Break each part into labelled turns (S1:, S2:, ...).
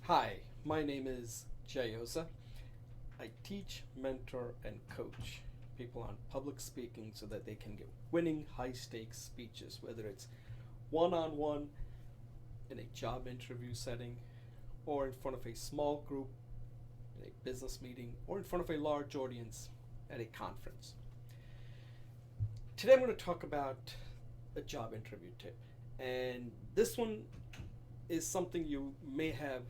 S1: Hi, my name is Jayosa. I teach, mentor, and coach people on public speaking so that they can get winning high stakes speeches, whether it's one on one in a job interview setting, or in front of a small group in a business meeting, or in front of a large audience at a conference. Today I'm going to talk about a job interview tip. And this one is something you may have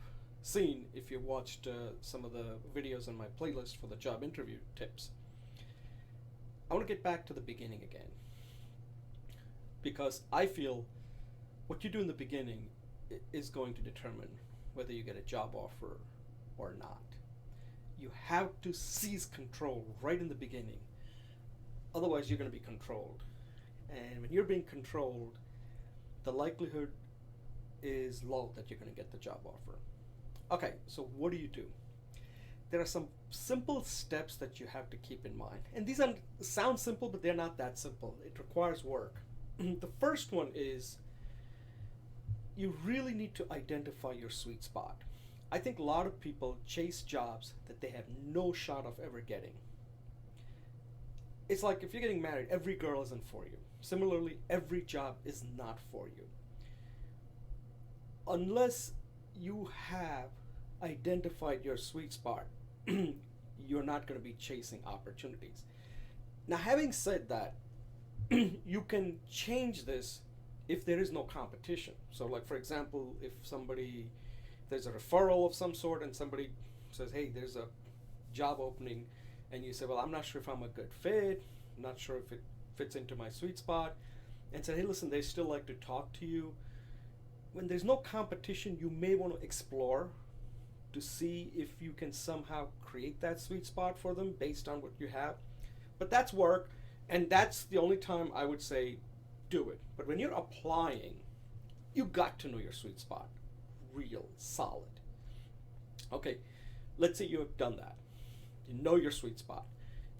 S1: seen if you watched some of the videos on my playlist for the job interview tips. I want to get back to the beginning again because I feel what you do in the beginning is going to determine whether you get a job offer or not. You have to seize control right in the beginning, otherwise, you're going to be controlled. And when you're being controlled, the likelihood is low that you're going to get the job offer. Okay, so what do? There are some simple steps that you have to keep in mind. And these sound simple, but they're not that simple. It requires work. The first one is you really need to identify your sweet spot. I think a lot of people chase jobs that they have no shot of ever getting. It's like if you're getting married, every girl isn't for you. Similarly, every job is not for you. Unless you have identified your sweet spot, you're not going to be chasing opportunities. Now, having said that, you can change this if there is no competition. So, like for example, if there's a referral of some sort and somebody says, hey, there's a job opening, and you say, well, I'm not sure if I'm a good fit, I'm not sure if it fits into my sweet spot, and say, hey, listen, they still like to talk to you. When there's no competition, you may want to explore to see if you can somehow create that sweet spot for them based on what you have. But that's work, and that's the only time I would say do it. But when you're applying, you got to know your sweet spot. Real solid. Okay, let's say you have done that. You know your sweet spot.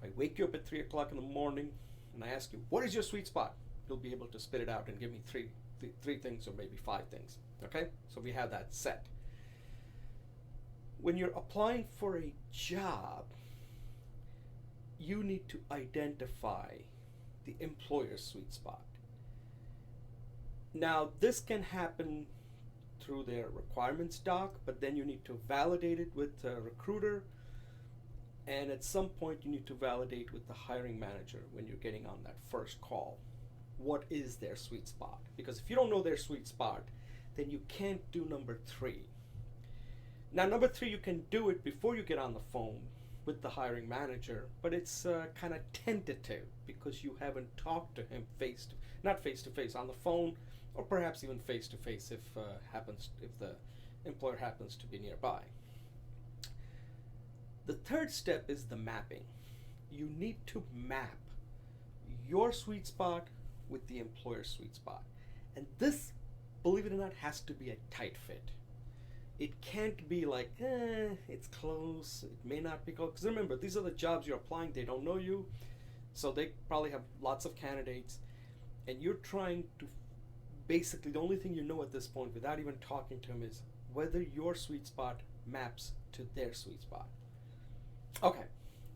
S1: If I wake you up at 3 o'clock in the morning and I ask you, what is your sweet spot? You'll be able to spit it out and give me three things or maybe five things. Okay, so we have that set. When you're applying for a job, you need to identify the employer's sweet spot. Now, this can happen through their requirements doc, but then you need to validate it with a recruiter, and at some point you need to validate with the hiring manager when you're getting on that first call. What is their sweet spot? Because if you don't know their sweet spot, then you can't do number 3. Now, number 3, you can do it before you get on the phone with the hiring manager, but it's kind of tentative because you haven't talked to him not face to face, on the phone, or perhaps even face to face if the employer happens to be nearby. The third step is the mapping. You need to map your sweet spot with the employer's sweet spot. And this, believe it or not, has to be a tight fit. It can't be like, it's close, it may not be close. Because remember, these are the jobs you're applying, they don't know you, so they probably have lots of candidates, and you're trying to, basically the only thing you know at this point without even talking to them is whether your sweet spot maps to their sweet spot. Okay,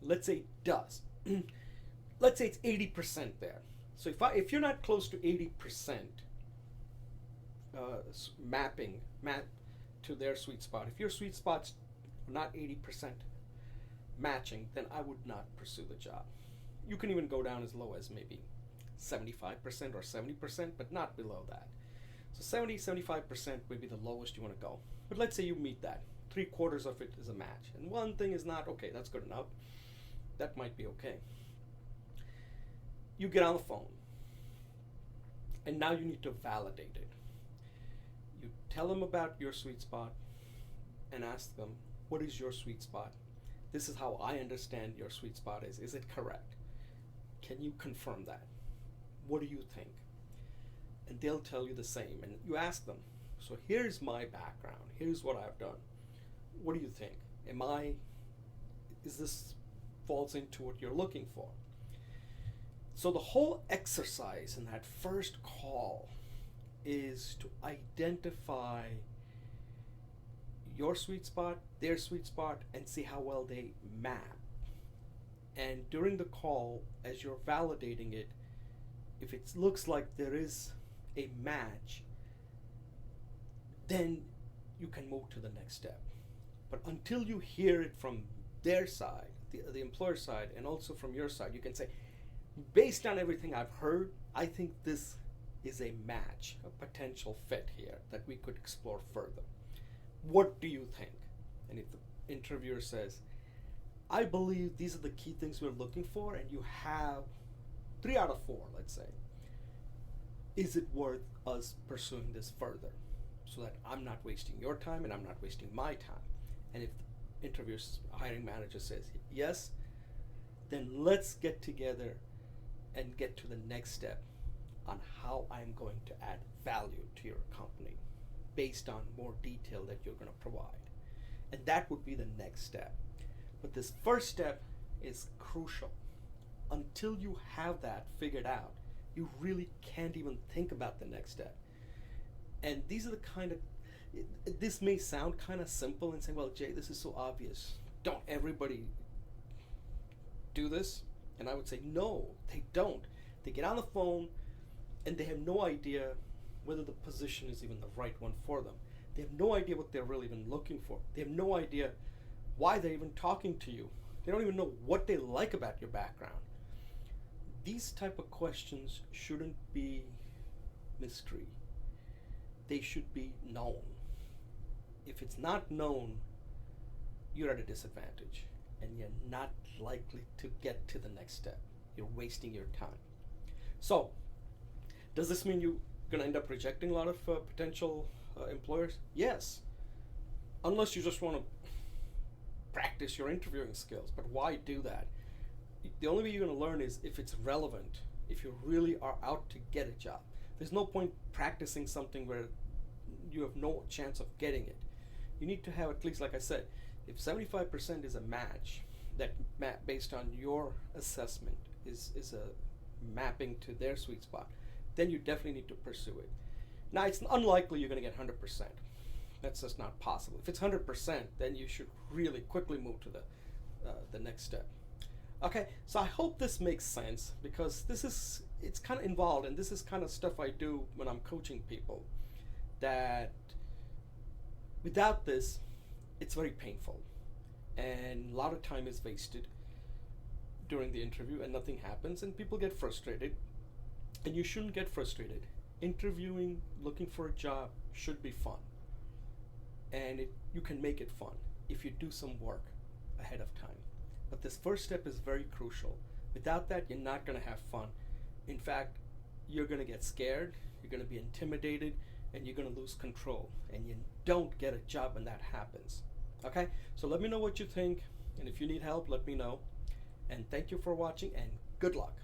S1: let's say it does. Let's say it's 80% there. So if you're not close to 80% map to their sweet spot, if your sweet spot's not 80% matching, then I would not pursue the job. You can even go down as low as maybe 75% or 70%, but not below that. So 70-75% would be the lowest you want to go. But let's say you meet that. 3/4 of it is a match. And one thing is not, okay, that's good enough. That might be okay. You get on the phone. And now you need to validate it. You tell them about your sweet spot and ask them, what is your sweet spot? This is how I understand your sweet spot is. Is it correct? Can you confirm that? What do you think? And they'll tell you the same. And you ask them, so here's my background. Here's what I've done. What do you think? Is this falls into what you're looking for? So the whole exercise in that first call is to identify your sweet spot, their sweet spot, and see how well they map. And during the call, as you're validating it, if it looks like there is a match, then you can move to the next step. But until you hear it from their side, the employer side, and also from your side, you can say, based on everything I've heard, I think this is a match, a potential fit here that we could explore further. What do you think? And if the interviewer says, I believe these are the key things we're looking for, and you have 3 out of 4, let's say, is it worth us pursuing this further so that I'm not wasting your time and I'm not wasting my time? And if the interviewer's hiring manager says yes, then let's get together and get to the next step on how I'm going to add value to your company based on more detail that you're going to provide. And that would be the next step. But this first step is crucial. Until you have that figured out, you really can't even think about the next step. And these are the kind of, this may sound kind of simple and say, well, Jay, this is so obvious. Don't everybody do this? And I would say, no, they don't. They get on the phone and they have no idea whether the position is even the right one for them. They have no idea what they're really even looking for. They have no idea why they're even talking to you. They don't even know what they like about your background. These type of questions shouldn't be mystery. They should be known. If it's not known, you're at a disadvantage and you're not likely to get to the next step. You're wasting your time. So, does this mean you're going to end up rejecting a lot of potential employers? Yes. Unless you just want to practice your interviewing skills. But why do that? The only way you're going to learn is if it's relevant, if you really are out to get a job. There's no point practicing something where you have no chance of getting it. You need to have at least, like I said, if 75% is a match, that based on your assessment is a mapping to their sweet spot, then you definitely need to pursue it. Now, it's unlikely you're going to get 100%. That's just not possible. If it's 100%, then you should really quickly move to the next step. Okay, so I hope this makes sense, because it's kind of involved, and this is kind of stuff I do when I'm coaching people, that without this, it's very painful, and a lot of time is wasted during the interview and nothing happens, and people get frustrated, and you shouldn't get frustrated. Interviewing, looking for a job should be fun, and you can make it fun if you do some work ahead of time. But this first step is very crucial. Without that, you're not going to have fun. In fact, you're going to get scared, you're going to be intimidated, and you're going to lose control, and you don't get a job when that happens. Okay, so let me know what you think, and if you need help, let me know. And thank you for watching, and good luck.